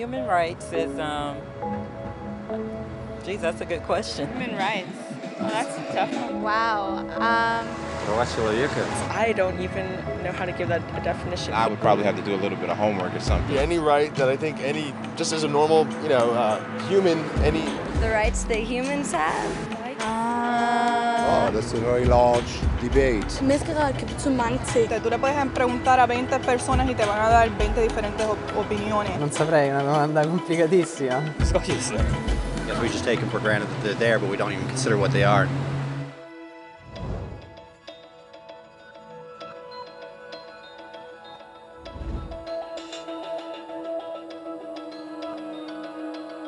Human rights is, geez, that's a good question. Human rights. Oh, that's a tough one. Wow. Права человека. I don't even know how to give that a definition. I would probably have to do a little bit of homework or something. Any right that I think just as a normal, human, any... The rights that humans have? Oh, that's a very large debate. Menneskerettigheder kan betyde mange ting. Tú le puedes preguntar a 20 personas y te van a dar 20 diferentes opiniones. Non saprei, è una domanda complicatissima. I guess we just take them for granted that they're there, but we don't even consider what they are.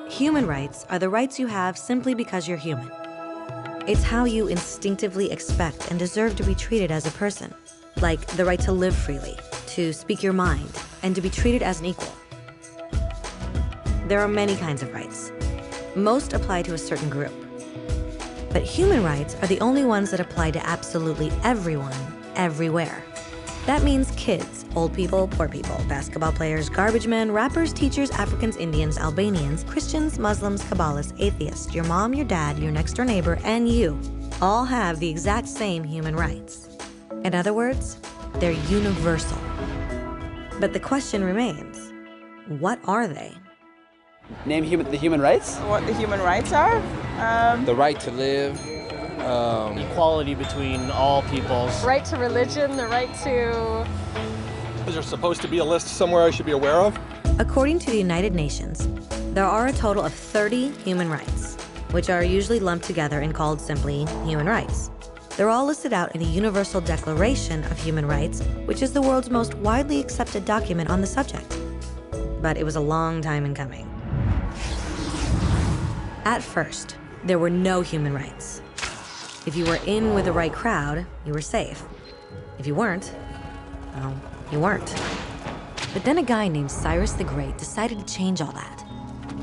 Human rights are the rights you have simply because you're human. It's how you instinctively expect and deserve to be treated as a person, like the right to live freely, to speak your mind, and to be treated as an equal. There are many kinds of rights. Most apply to a certain group. But human rights are the only ones that apply to absolutely everyone, everywhere. That means kids, old people, poor people, basketball players, garbage men, rappers, teachers, Africans, Indians, Albanians, Christians, Muslims, Kabbalists, atheists, your mom, your dad, your next door neighbor, and you all have the exact same human rights. In other words, they're universal. But the question remains, what are they? Name the human rights? What the human rights are? The right to live. Equality between all peoples. Right to religion, the right to... Is there supposed to be a list somewhere I should be aware of? According to the United Nations, there are a total of 30 human rights, which are usually lumped together and called simply human rights. They're all listed out in the Universal Declaration of Human Rights, which is the world's most widely accepted document on the subject. But it was a long time in coming. At first, there were no human rights. If you were in with the right crowd, you were safe. If you weren't, well, you weren't. But then a guy named Cyrus the Great decided to change all that.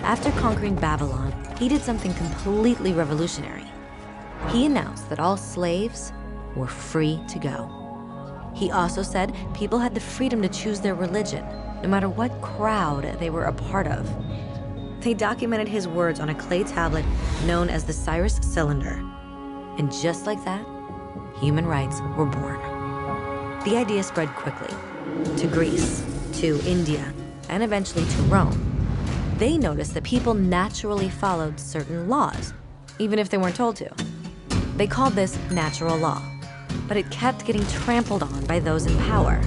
After conquering Babylon, he did something completely revolutionary. He announced that all slaves were free to go. He also said people had the freedom to choose their religion, no matter what crowd they were a part of. They documented his words on a clay tablet known as the Cyrus Cylinder. And just like that, human rights were born. The idea spread quickly to Greece, to India, and eventually to Rome. They noticed that people naturally followed certain laws, even if they weren't told to. They called this natural law, but it kept getting trampled on by those in power.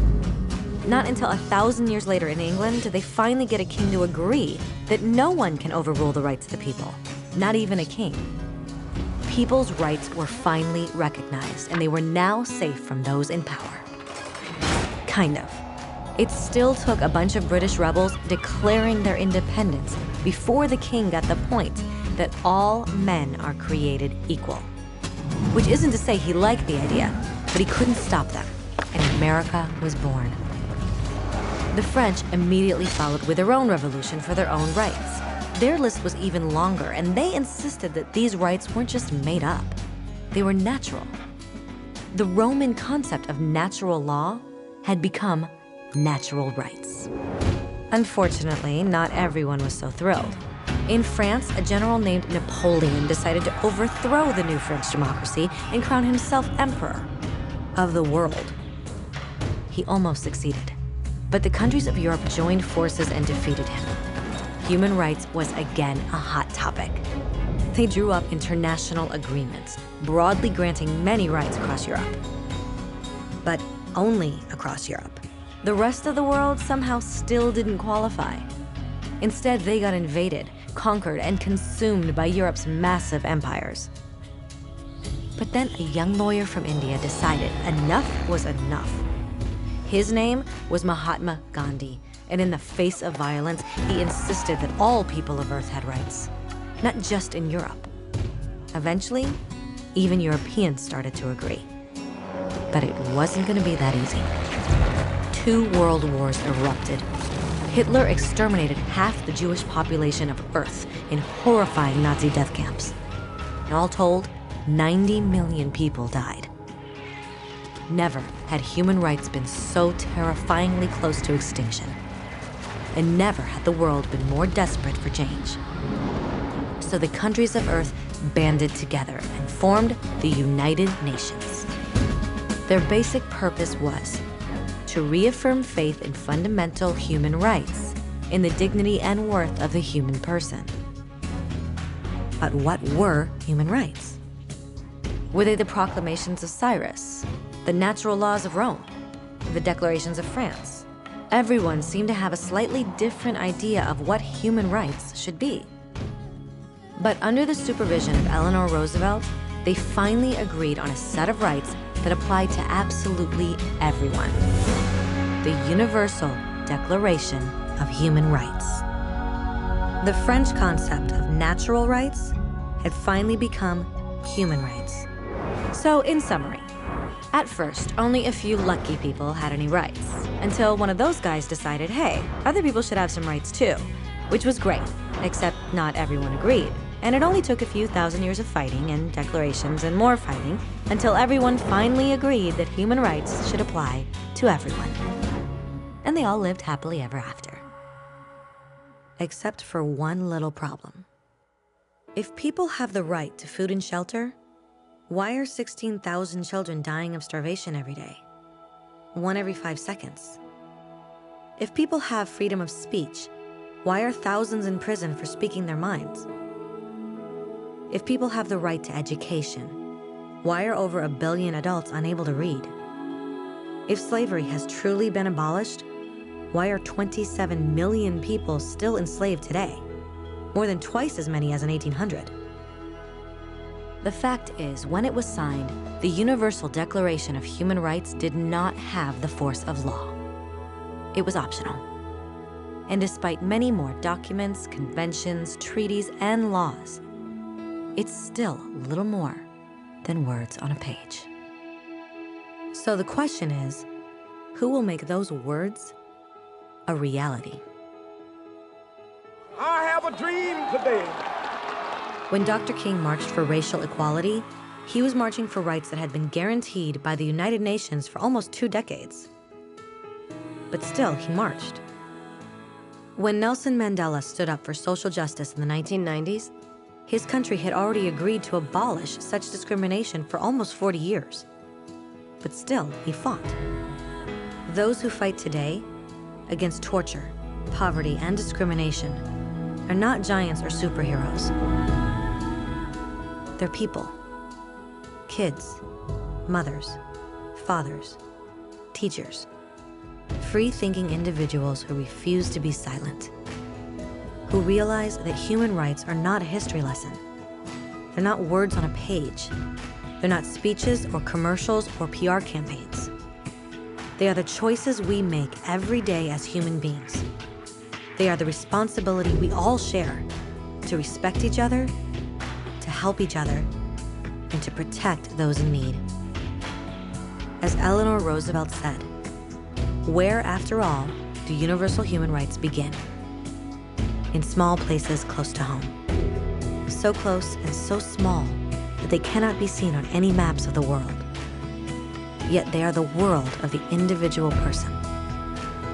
Not until 1,000 years later in England did they finally get a king to agree that no one can overrule the rights of the people, not even a king. People's rights were finally recognized, and they were now safe from those in power. Kind of. It still took a bunch of British rebels declaring their independence before the king got the point that all men are created equal. Which isn't to say he liked the idea, but he couldn't stop them, and America was born. The French immediately followed with their own revolution for their own rights. Their list was even longer, and they insisted that these rights weren't just made up. They were natural. The Roman concept of natural law had become natural rights. Unfortunately, not everyone was so thrilled. In France, a general named Napoleon decided to overthrow the new French democracy and crown himself emperor of the world. He almost succeeded, but the countries of Europe joined forces and defeated him. Human rights was again a hot topic. They drew up international agreements, broadly granting many rights across Europe. But only across Europe. The rest of the world somehow still didn't qualify. Instead, they got invaded, conquered, and consumed by Europe's massive empires. But then a young lawyer from India decided enough was enough. His name was Mahatma Gandhi, and in the face of violence, he insisted that all people of Earth had rights, not just in Europe. Eventually, even Europeans started to agree. But it wasn't going to be that easy. 2 world wars erupted. Hitler exterminated half the Jewish population of Earth in horrifying Nazi death camps. And all told, 90 million people died. Never had human rights been so terrifyingly close to extinction. and never had the world been more desperate for change. So the countries of Earth banded together and formed the United Nations. Their basic purpose was to reaffirm faith in fundamental human rights, in the dignity and worth of the human person. But what were human rights? Were they the proclamations of Cyrus, the natural laws of Rome, the declarations of France? Everyone seemed to have a slightly different idea of what human rights should be. But under the supervision of Eleanor Roosevelt, they finally agreed on a set of rights that applied to absolutely everyone. The Universal Declaration of Human Rights. The French concept of natural rights had finally become human rights. So, in summary, at first, only a few lucky people had any rights, until one of those guys decided, hey, other people should have some rights too, which was great, except not everyone agreed. And it only took a few thousand years of fighting and declarations and more fighting until everyone finally agreed that human rights should apply to everyone. And they all lived happily ever after. Except for one little problem. If people have the right to food and shelter, why are 16,000 children dying of starvation every day? 1 every 5 seconds. If people have freedom of speech, why are thousands in prison for speaking their minds? If people have the right to education, why are over 1 billion adults unable to read? If slavery has truly been abolished, why are 27 million people still enslaved today? More than twice as many as in 1800. The fact is, when it was signed, the Universal Declaration of Human Rights did not have the force of law. It was optional. And despite many more documents, conventions, treaties, and laws, it's still little more than words on a page. So the question is, who will make those words a reality? I have a dream today. When Dr. King marched for racial equality, he was marching for rights that had been guaranteed by the United Nations for almost 2 decades. But still, he marched. When Nelson Mandela stood up for social justice in the 1990s, his country had already agreed to abolish such discrimination for almost 40 years. But still, he fought. Those who fight today against torture, poverty, and discrimination are not giants or superheroes. They're people. Kids, mothers, fathers, teachers. Free-thinking individuals who refuse to be silent. Who realize that human rights are not a history lesson. They're not words on a page. They're not speeches or commercials or PR campaigns. They are the choices we make every day as human beings. They are the responsibility we all share to respect each other, to help each other, and to protect those in need. As Eleanor Roosevelt said, where, after all, do universal human rights begin? In small places close to home. So close and so small that they cannot be seen on any maps of the world. Yet they are the world of the individual person,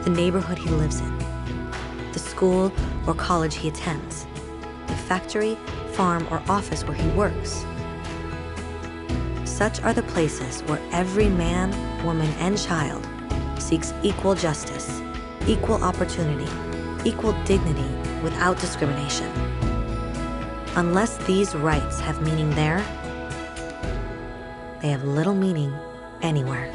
the neighborhood he lives in, the school or college he attends, the factory, farm, or office where he works. Such are the places where every man, woman, and child seeks equal justice, equal opportunity, equal dignity without discrimination. Unless these rights have meaning there, they have little meaning anywhere.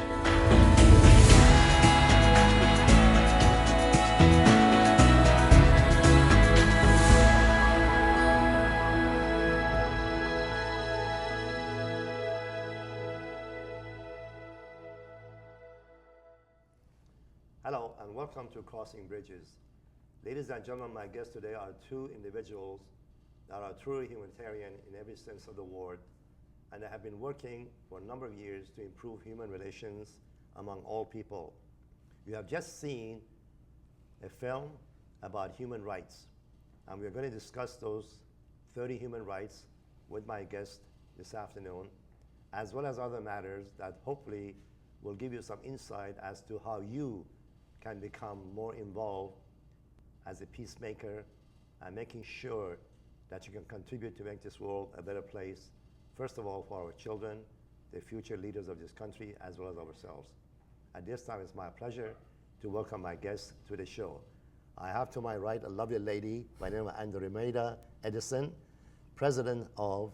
Hello and welcome to Crossing Bridges. Ladies and gentlemen, my guests today are 2 individuals that are truly humanitarian in every sense of the word, and they have been working for a number of years to improve human relations among all people. You have just seen a film about human rights, and we're going to discuss those 30 human rights with my guest this afternoon, as well as other matters that hopefully will give you some insight as to how you can become more involved as a peacemaker and making sure that you can contribute to make this world a better place, first of all for our children, the future leaders of this country, as well as ourselves. At this time, it's my pleasure to welcome my guests to the show. I have to my right a lovely lady by the name of Andromeda Edison, president of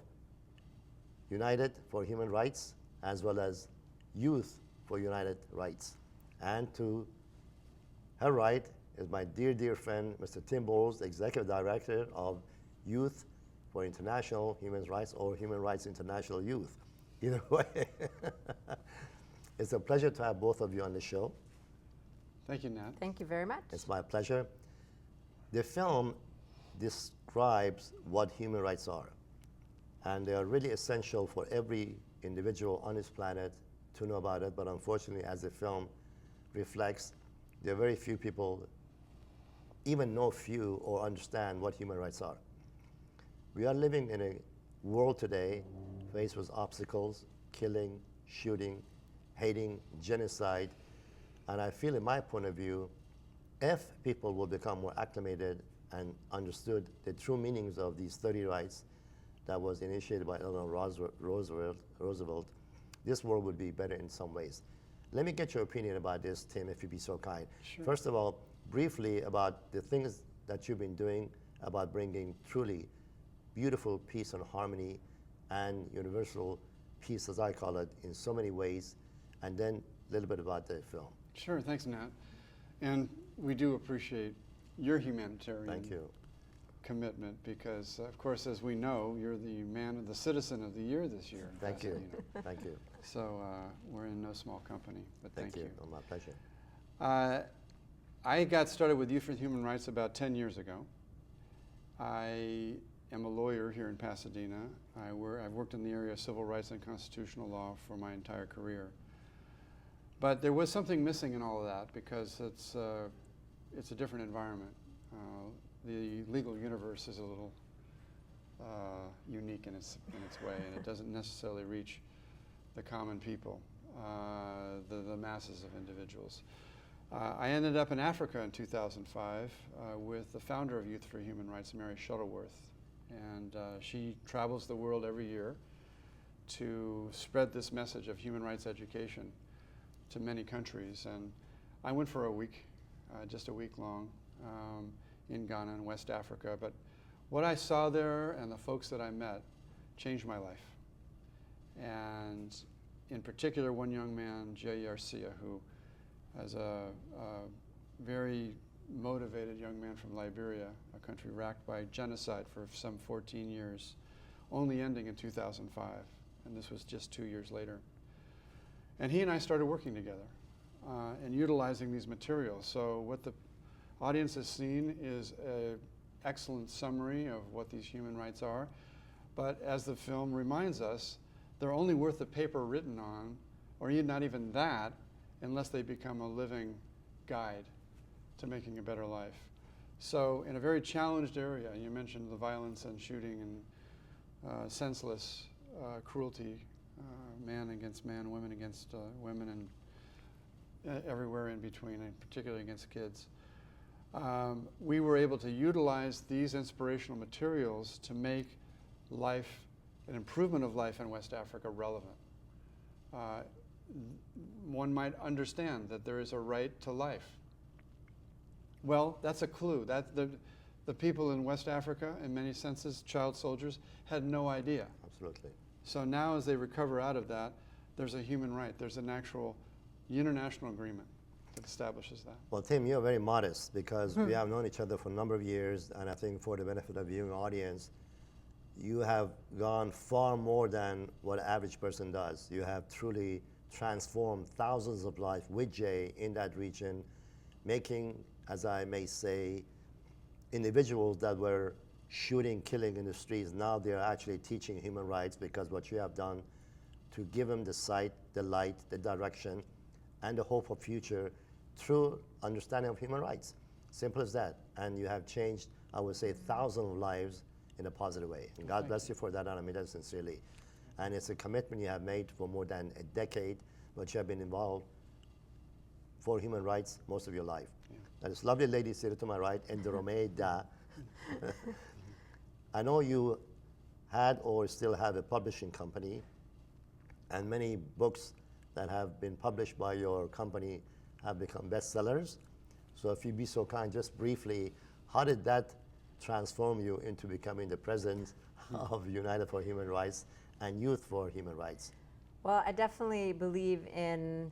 United for Human Rights, as well as Youth for United Rights. And to her right is my dear, dear friend, Mr. Tim Bowles, Executive Director of Youth for International Human Rights, or Human Rights International Youth. Either way. It's a pleasure to have both of you on the show. Thank you, Nat. Thank you very much. It's my pleasure. The film describes what human rights are, and they are really essential for every individual on this planet to know about it, but unfortunately, as the film reflects, there are very few people even know few or understand what human rights are. We are living in a world today faced with obstacles, killing, shooting, hating, genocide, and I feel, in my point of view, if people will become more acclimated and understood the true meanings of these 30 rights that was initiated by Eleanor Roosevelt, this world would be better in some ways. Let me get your opinion about this, Tim, if you'd be so kind. Sure. First of all, briefly about the things that you've been doing about bringing truly beautiful peace and harmony and universal peace, as I call it, in so many ways, and then a little bit about the film. Sure, thanks, Nat. And we do appreciate your humanitarian Thank you. commitment because, of course, as we know, you're the Citizen of the Year this year. Thank you. Pasadena. Thank you. So we're in no small company, but thank you. Oh, my pleasure. I got started with Youth for Human Rights about 10 years ago. I am a lawyer here in Pasadena. I've worked in the area of civil rights and constitutional law for my entire career. But there was something missing in all of that because it's a different environment. The legal universe is a little unique in its way, and it doesn't necessarily reach the common people, the masses of individuals. I ended up in Africa in 2005 with the founder of Youth for Human Rights, Mary Shuttleworth, and she travels the world every year to spread this message of human rights education to many countries. And I went for a week, just a week long, in Ghana and West Africa. But what I saw there and the folks that I met changed my life. And in particular, one young man, Jay Yarcia, who is a very motivated young man from Liberia, a country racked by genocide for some 14 years, only ending in 2005. And this was just 2 years later. And he and I started working together and utilizing these materials. So what the audience has seen is an excellent summary of what these human rights are. But as the film reminds us, they're only worth the paper written on, or not even that, unless they become a living guide to making a better life. So in a very challenged area, you mentioned the violence and shooting and senseless cruelty, man against man, women against women, and everywhere in between, and particularly against kids. We were able to utilize these inspirational materials to make life, an improvement of life in West Africa, relevant. One might understand that there is a right to life. Well, that's a clue. That the people in West Africa, in many senses, child soldiers, had no idea. Absolutely. So now as they recover out of that, there's a human right. There's an actual international agreement that establishes that. Well, Tim, you're very modest because we have known each other for a number of years, and I think for the benefit of the viewing audience, you have gone far more than what an average person does. You have truly transformed thousands of lives with Jay in that region, making, as I may say, individuals that were shooting, killing in the streets, now they're actually teaching human rights because what you have done to give them the sight, the light, the direction, and the hope of future through understanding of human rights. Simple as that. And you have changed, I would say, thousands of lives in a positive way. And God bless you for that, and I mean that sincerely. And it's a commitment you have made for more than a decade, but you have been involved for human rights most of your life. Yeah. Now, this lovely lady seated to my right, Indoromeda. I know you had or still have a publishing company, and many books that have been published by your company have become bestsellers. So if you'd be so kind, just briefly, how did that transform you into becoming the president of United for Human Rights and Youth for Human Rights? Well, I definitely believe in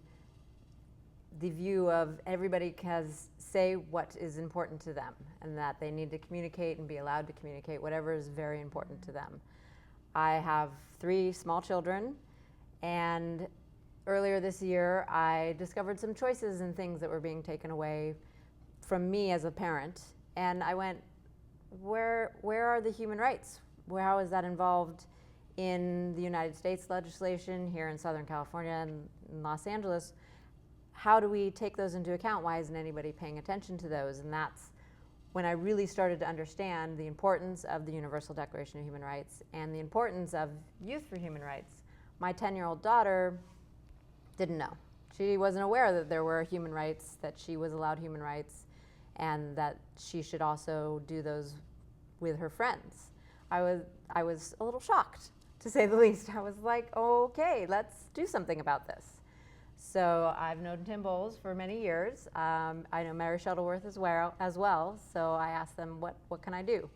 the view of everybody can say what is important to them, and that they need to communicate and be allowed to communicate whatever is very important to them. I have 3 small children, and earlier this year I discovered some choices and things that were being taken away from me as a parent, and I went, where are the human rights? How is that involved in the United States legislation here in Southern California and in Los Angeles? How do we take those into account? Why isn't anybody paying attention to those? And that's when I really started to understand the importance of the Universal Declaration of Human Rights and the importance of Youth for Human Rights. My 10-year-old daughter didn't know. She wasn't aware that there were human rights, that she was allowed human rights, and that she should also do those with her friends. I was a little shocked, to say the least. I was like, okay, let's do something about this. So I've known Tim Bowles for many years. I know Mary Shuttleworth as well. So I asked them, what can I do?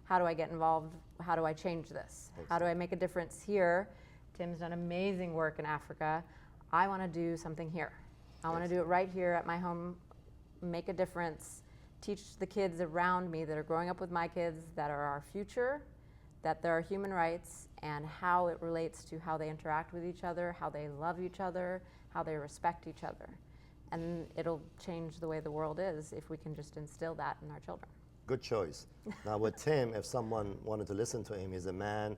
How do I get involved? How do I change this? How do I make a difference here? Tim's done amazing work in Africa. I want to do something here. I want to do it right here at my home, make a difference, teach the kids around me that are growing up with my kids that are our future, that there are human rights, and how it relates to how they interact with each other, how they love each other, how they respect each other. And it'll change the way the world is if we can just instill that in our children. Good choice. Now with Tim, if someone wanted to listen to him, he's a man,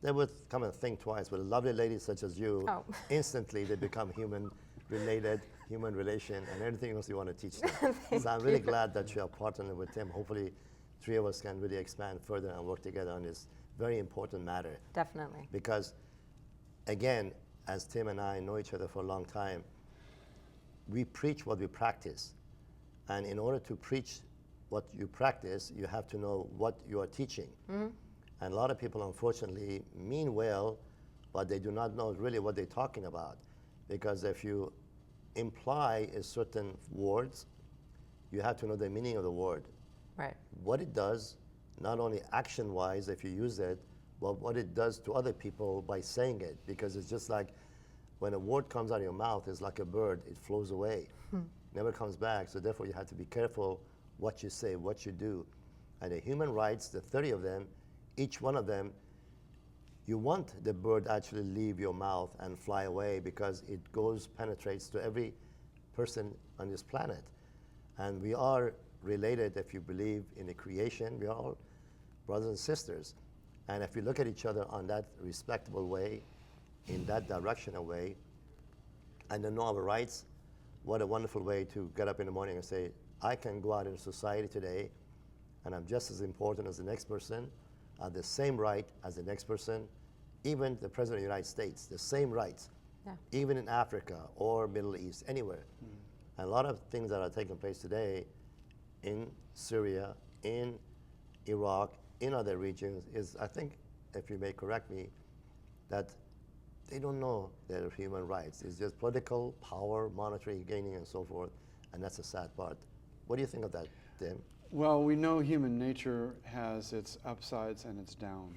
they would come and think twice. With a lovely lady such as you, instantly they become human-related, human relation, and everything else you want to teach them. So I'm really glad that you are partnering with Tim. Hopefully 3 of us can really expand further and work together on this very important matter. Definitely. Because again, as Tim and I know each other for a long time, we preach what we practice. And in order to preach what you practice, you have to know what you are teaching. Mm-hmm. And a lot of people, unfortunately, mean well, but they do not know really what they're talking about. Because if you imply a certain words, you have to know the meaning of the word. Right. What it does, not only action-wise if you use it, but what it does to other people by saying it. Because it's just like when a word comes out of your mouth, it's like a bird, it flows away, never comes back. So therefore you have to be careful what you say, what you do. And the human rights, the 30 of them, each one of them, you want the bird actually leave your mouth and fly away because it penetrates to every person on this planet. And we are related, if you believe in the creation, we are all brothers and sisters. And if we look at each other on that respectable way, in that directional way, and then know our rights, what a wonderful way to get up in the morning and say, I can go out in society today, and I'm just as important as the next person, I have the same right as the next person, even the President of the United States, the same rights, even in Africa or Middle East, anywhere. And a lot of things that are taking place today in Syria, in Iraq, in other regions is, I think, if you may correct me, that they don't know their human rights. It's just political power, monetary gaining, and so forth, and that's a sad part. What do you think of that, Tim? Well, we know human nature has its upsides and its down.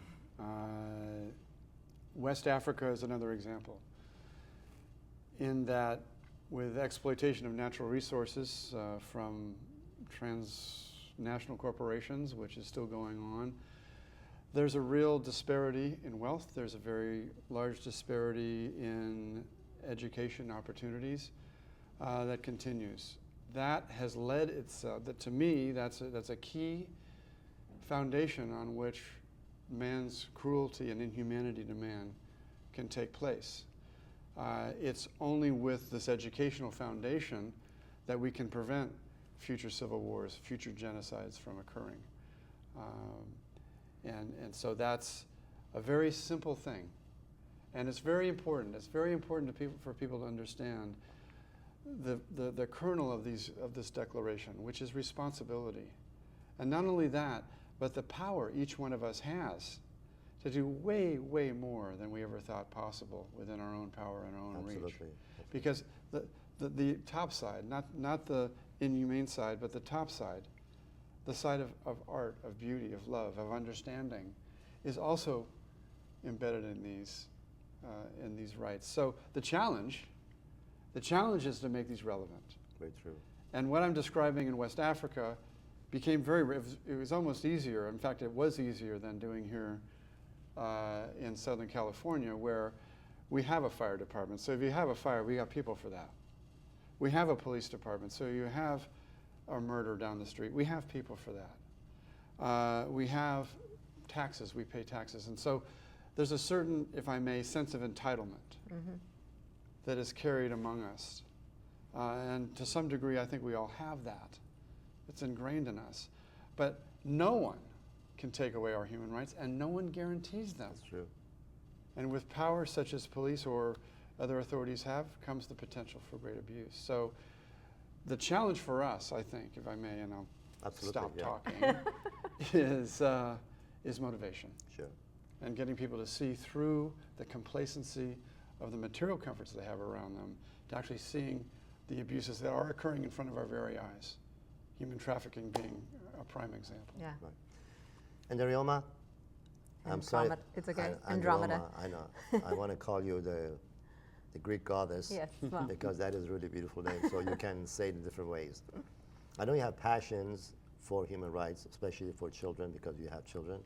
West Africa is another example, in that with exploitation of natural resources from transnational corporations, which is still going on, there's a real disparity in wealth. There's a very large disparity in education opportunities that continues. That has led to me, that's a key foundation on which man's cruelty and inhumanity to man can take place. It's only with this educational foundation that we can prevent future civil wars, future genocides from occurring. And so that's a very simple thing. And it's very important. It's very important for people to understand the kernel of this declaration, which is responsibility. And not only that, but the power each one of us has to do way, way more than we ever thought possible within our own power and our own reach. Because the top side, not the inhumane side, but the top side, the side of art, of beauty, of love, of understanding, is also embedded in these rights. So the challenge is to make these relevant. Very true. And what I'm describing in West Africa became it was almost easier. In fact, it was easier than doing here in Southern California, where we have a fire department. So if you have a fire, we got people for that. We have a police department. So you have a murder down the street. We have people for that. We have taxes. We pay taxes. And so there's a certain, if I may, sense of entitlement that is carried among us. And to some degree, I think we all have that. It's ingrained in us. But no one can take away our human rights, and no one guarantees them. That's true. And with power such as police or other authorities have, comes the potential for great abuse. So the challenge for us, I think, if I may, and I'll stop talking, is motivation. Sure. And getting people to see through the complacency of the material comforts they have around them to actually seeing the abuses that are occurring in front of our very eyes. Human trafficking being a prime example. Yeah. Right. And Andromeda, I'm sorry. It's okay. Andromeda. I know. I want to call you the Greek goddess. Yes, well. Because that is a really beautiful name. So you can say it in different ways. I know you have passions for human rights, especially for children, because you have children.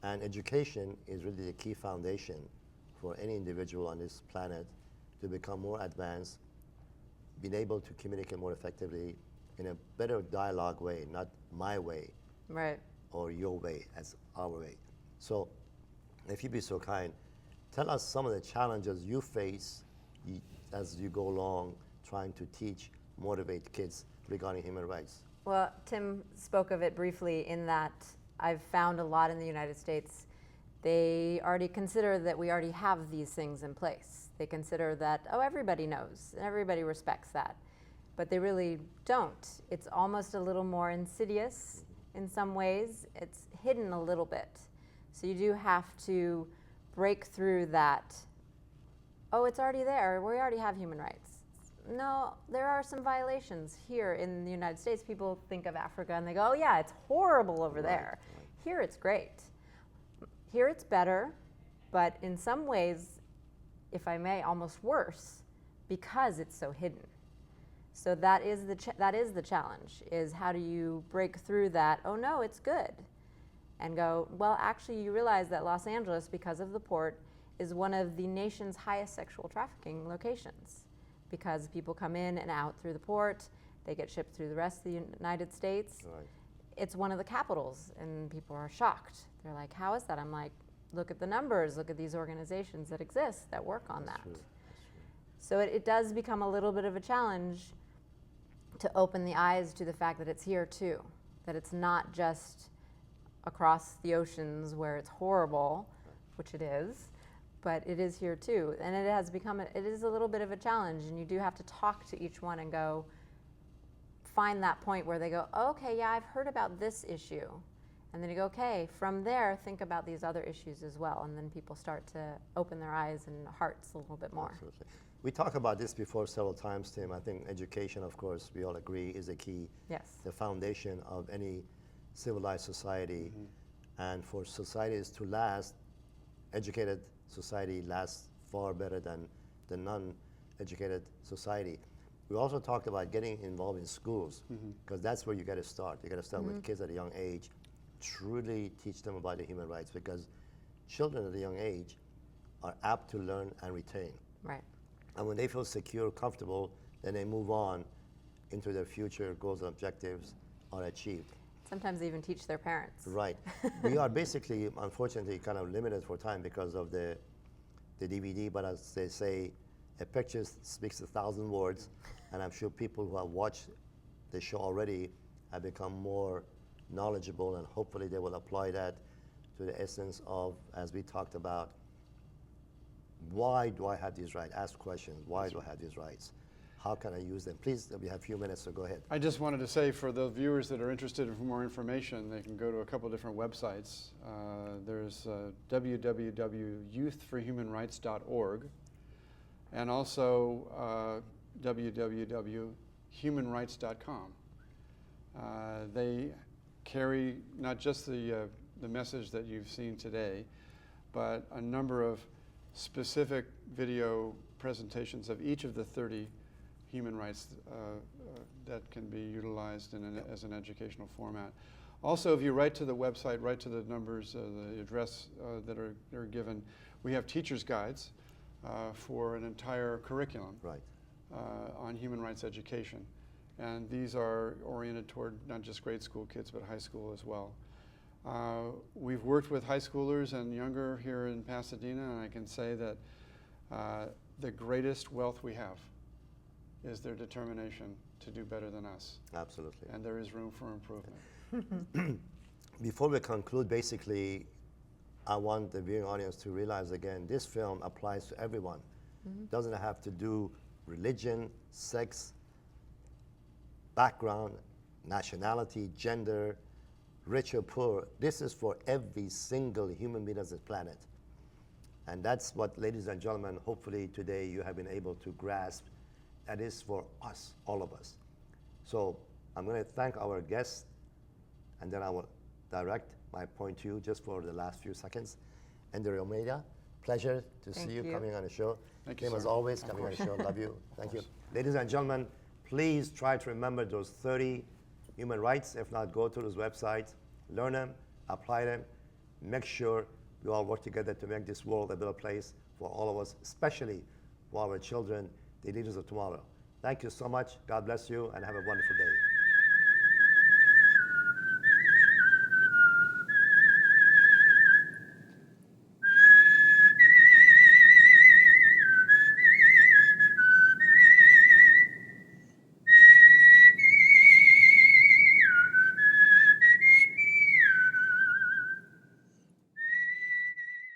And education is really the key foundation for any individual on this planet to become more advanced, being able to communicate more effectively in a better dialogue way, not my way. Right. Or your way, as our way. So, if you'd be so kind, tell us some of the challenges you face as you go along trying to teach, motivate kids regarding human rights. Well, Tim spoke of it briefly in that I've found a lot in the United States, they already consider that we already have these things in place. They consider that, oh, everybody knows, everybody respects that. But they really don't. It's almost a little more insidious in some ways. It's hidden a little bit. So you do have to break through that, oh, it's already there, we already have human rights. No, there are some violations here in the United States. People think of Africa and they go, oh yeah, it's horrible over there. Here it's great. Here it's better, but in some ways, if I may, almost worse, because it's so hidden. So that is the challenge, is how do you break through that, oh no, it's good, and go, well, actually you realize that Los Angeles, because of the port, is one of the nation's highest sexual trafficking locations, because people come in and out through the port, they get shipped through the rest of the United States. Right. It's one of the capitals, and people are shocked. They're like, how is that? I'm like, look at the numbers, look at these organizations that exist that work on that. True. So it does become a little bit of a challenge to open the eyes to the fact that it's here too, that it's not just across the oceans where it's horrible, which it is, but it is here too. And it has become, it is a little bit of a challenge, and you do have to talk to each one and go, find that point where they go, oh, okay, yeah, I've heard about this issue. And then you go, okay, from there, think about these other issues as well. And then people start to open their eyes and hearts a little bit more. Absolutely. We talked about this before several times, Tim. I think education, of course, we all agree, is a key. Yes. The foundation of any civilized society. And for societies to last, educated society lasts far better than the non-educated society. We also talked about getting involved in schools, because that's where you got to start. You got to start with kids at a young age, truly teach them about the human rights, because children at a young age are apt to learn and retain. Right. And when they feel secure, comfortable, then they move on into their future goals and objectives are achieved. Sometimes they even teach their parents. Right. We are basically, unfortunately, kind of limited for time because of the DVD, but as they say, a picture speaks 1,000 words, and I'm sure people who have watched the show already have become more knowledgeable, and hopefully they will apply that to the essence of, as we talked about, why do I have these rights? Ask questions. Why do I have these rights? how can I use them? Please, we have a few minutes, so go ahead. I just wanted to say for the viewers that are interested in more information, they can go to a couple different websites. There's www.youthforhumanrights.org and also www.humanrights.com. They carry not just the message that you've seen today, but a number of specific video presentations of each of the 30 human rights that can be utilized as an educational format. Also, if you write to the website, write to the numbers, the address that are given, we have teacher's guides for an entire curriculum on human rights education. And these are oriented toward not just grade school kids, but high school as well. We've worked with high schoolers and younger here in Pasadena, and I can say that the greatest wealth we have is their determination to do better than us. Absolutely. And there is room for improvement. Before we conclude, basically, I want the viewing audience to realize again, this film applies to everyone. Doesn't have to do religion, sex, background, nationality, gender, rich or poor. This is for every single human being on this planet. And that's what, ladies and gentlemen, hopefully today you have been able to grasp. That is for us, all of us. So I'm going to thank our guests, and then I will direct my point to you just for the last few seconds. Ender Almeida, pleasure to see you coming on the show. Thank you, Same as sir. always, coming on the show. Love you. Thank you. Ladies and gentlemen, please try to remember those 30 human rights. If not, go to those websites, learn them, apply them, make sure we all work together to make this world a better place for all of us, especially for our children, the leaders of tomorrow. Thank you so much. God bless you, and have a wonderful day.